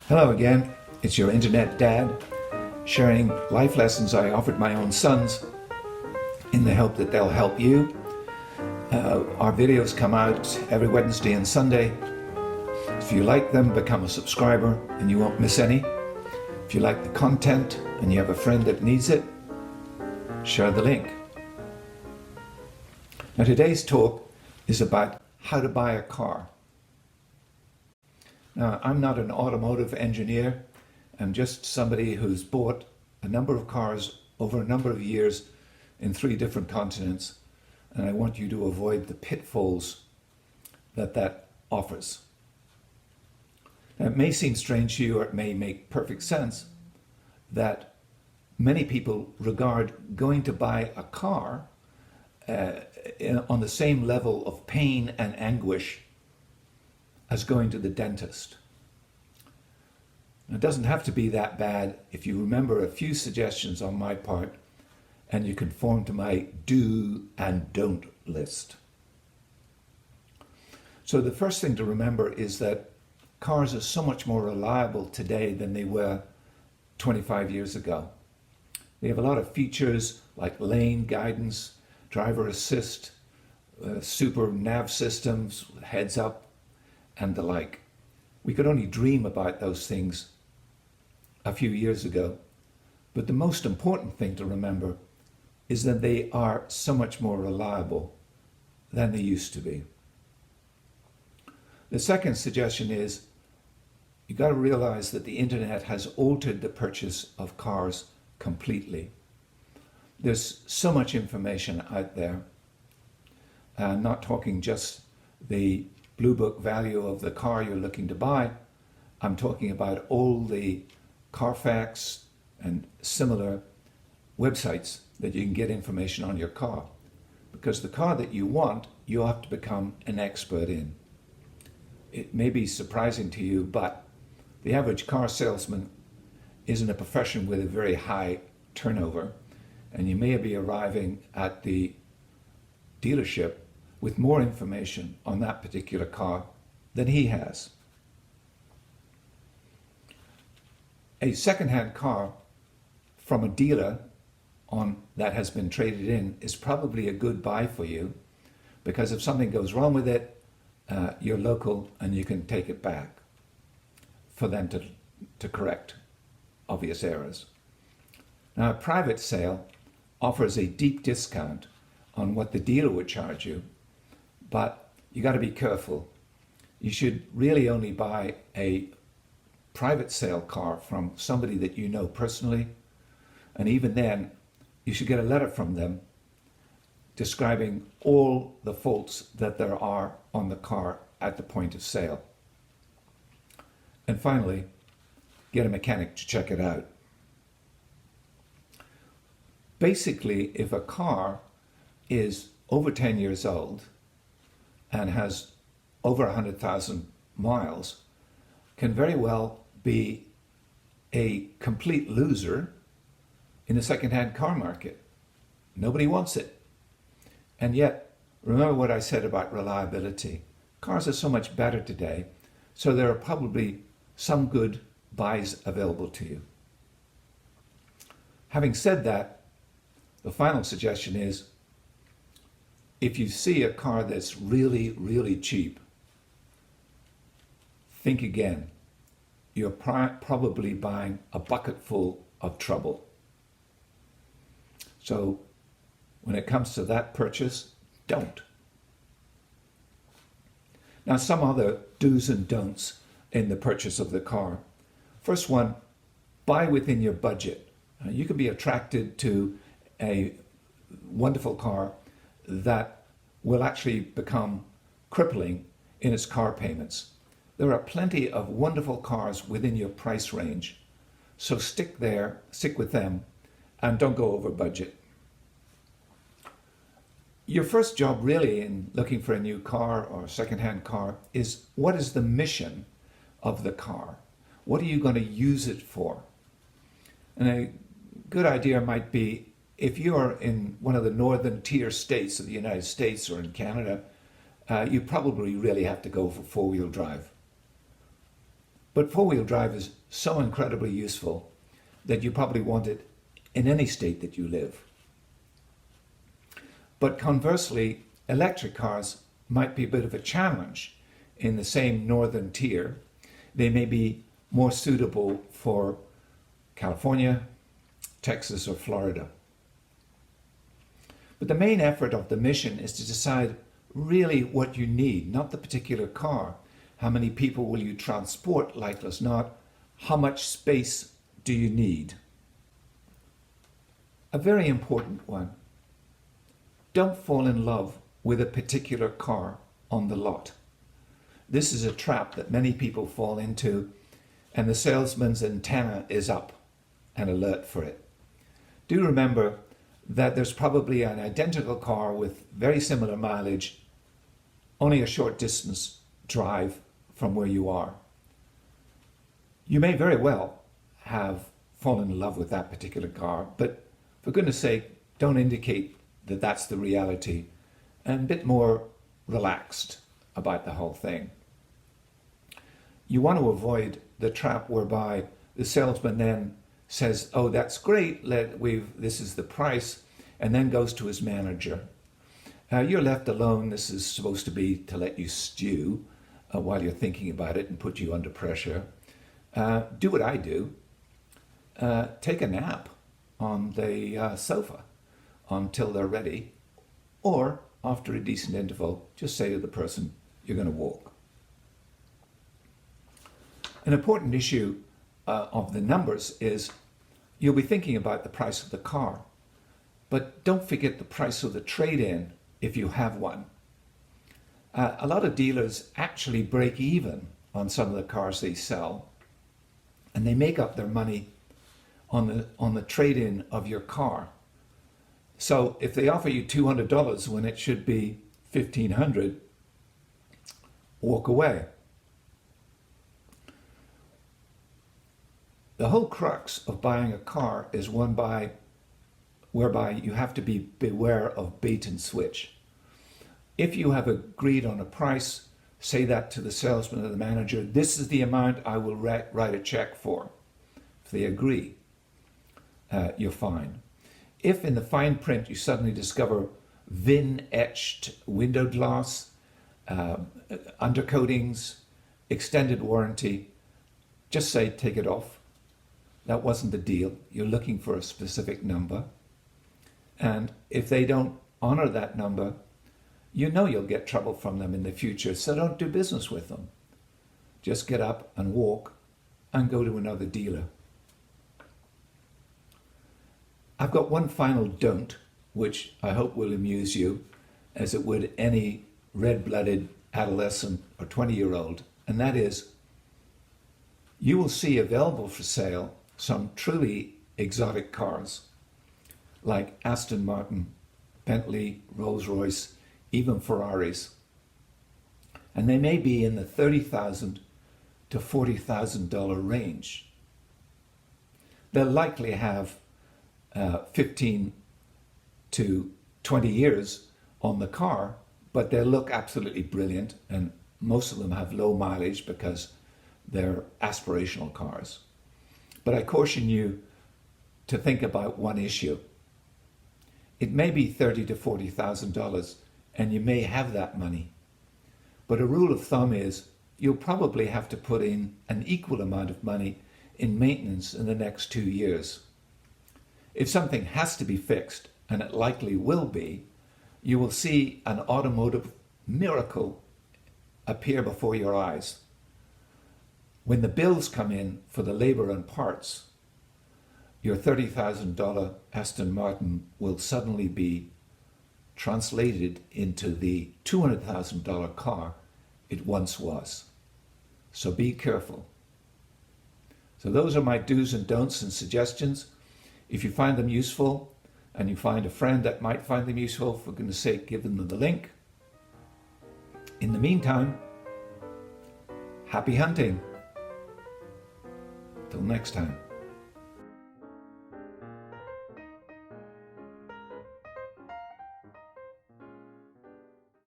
Hello again, it's your internet dad, sharing life lessons I offered my own sons in the hope that they'll help you. Our videos come out every Wednesday and Sunday. If you like them, become a subscriber and you won't miss any. If you like the content and you have a friend that needs it, share the link. Now today's talk is about how to buy a car. Now, I'm not an automotive engineer. I'm just somebody who's bought a number of cars over a number of years in 3 different continents, and I want you to avoid the pitfalls that offers. Now, it may seem strange to you, or it may make perfect sense, that many people regard going to buy a car on the same level of pain and anguish as going to the dentist. It doesn't have to be that bad if you remember a few suggestions on my part and you conform to my do and don't list. So the first thing to remember is that cars are so much more reliable today than they were 25 years ago. They have a lot of features like lane guidance, driver assist, super nav systems, heads up, and the like. We could only dream about those things a few years ago, but the most important thing to remember is that they are so much more reliable than they used to be. The second suggestion is you've got to realize that the internet has altered the purchase of cars completely. There's so much information out there. I'm not talking just the Blue Book value of the car you're looking to buy. I'm talking about all the Carfax and similar websites that you can get information on your car. Because the car that you want, you have to become an expert in. It may be surprising to you, but the average car salesman is in a profession with a very high turnover, and you may be arriving at the dealership with more information on that particular car than he has. A second-hand car from a dealer that has been traded in is probably a good buy for you, because if something goes wrong with it, you're local and you can take it back for them to correct obvious errors. Now, a private sale offers a deep discount on what the dealer would charge you, but you got to be careful. You should really only buy a private sale car from somebody that you know personally, and even then you should get a letter from them describing all the faults that there are on the car at the point of sale. And finally, get a mechanic to check it out. Basically, if a car is over 10 years old and has over 100,000 miles, can very well be a complete loser in the second-hand car market. Nobody wants it. And yet, remember what I said about reliability. Cars are so much better today, so there are probably some good buys available to you. Having said that, the final suggestion is, if you see a car that's really, really cheap, think again. You're probably buying a bucket full of trouble. So when it comes to that purchase, don't. Now, some other do's and don'ts in the purchase of the car. First one, buy within your budget. You can be attracted to a wonderful car that will actually become crippling in its car payments. There are plenty of wonderful cars within your price range, so stick with them, and don't go over budget. Your first job really in looking for a new car or a second-hand car is, what is the mission of the car? What are you going to use it for? And a good idea might be, if you are in one of the northern tier states of the United States or in Canada, you probably really have to go for four-wheel drive. But four-wheel drive is so incredibly useful that you probably want it in any state that you live. But conversely, electric cars might be a bit of a challenge in the same northern tier. They may be more suitable for California, Texas, or Florida. But the main effort of the mission is to decide really what you need, not the particular car. How many people will you transport, like as not? How much space do you need? A very important one. Don't fall in love with a particular car on the lot. This is a trap that many people fall into, and the salesman's antenna is up and alert for it. Do remember that there's probably an identical car with very similar mileage, only a short distance drive from where you are. You may very well have fallen in love with that particular car, but for goodness sake, don't indicate that that's the reality, and a bit more relaxed about the whole thing. You want to avoid the trap whereby the salesman then says, oh, that's great, this is the price, and then goes to his manager. You're left alone. This is supposed to be to let you stew while you're thinking about it and put you under pressure. Do what I do. Take a nap on the sofa until they're ready, or after a decent interval, just say to the person, you're going to walk. An important issue of the numbers is you'll be thinking about the price of the car, but don't forget the price of the trade-in if you have one. A lot of dealers actually break even on some of the cars they sell, and they make up their money on the trade-in of your car. So if they offer you $200 when it should be $1,500, walk away. The whole crux of buying a car is one whereby you have to beware of bait and switch. If you have agreed on a price, say that to the salesman or the manager, this is the amount I will write a check for. If they agree, you're fine. If in the fine print you suddenly discover VIN-etched window glass, undercoatings, extended warranty, just say take it off. That wasn't the deal. You're looking for a specific number. And if they don't honor that number, you know you'll get trouble from them in the future, so don't do business with them. Just get up and walk and go to another dealer. I've got one final don't, which I hope will amuse you, as it would any red-blooded adolescent or 20-year-old, and that is, you will see available for sale some truly exotic cars, like Aston Martin, Bentley, Rolls-Royce, even Ferraris. And they may be in the $30,000 to $40,000 range. They'll likely have 15 to 20 years on the car, but they'll look absolutely brilliant, and most of them have low mileage because they're aspirational cars. But I caution you to think about one issue. It may be $30,000 to $40,000, and you may have that money. But a rule of thumb is you'll probably have to put in an equal amount of money in maintenance in the next 2 years. If something has to be fixed, and it likely will be, you will see an automotive miracle appear before your eyes. When the bills come in for the labor and parts, your $30,000 Aston Martin will suddenly be translated into the $200,000 car it once was. So be careful. So those are my do's and don'ts and suggestions. If you find them useful, and you find a friend that might find them useful, for goodness sake, give them the link. In the meantime, happy hunting. Till next time.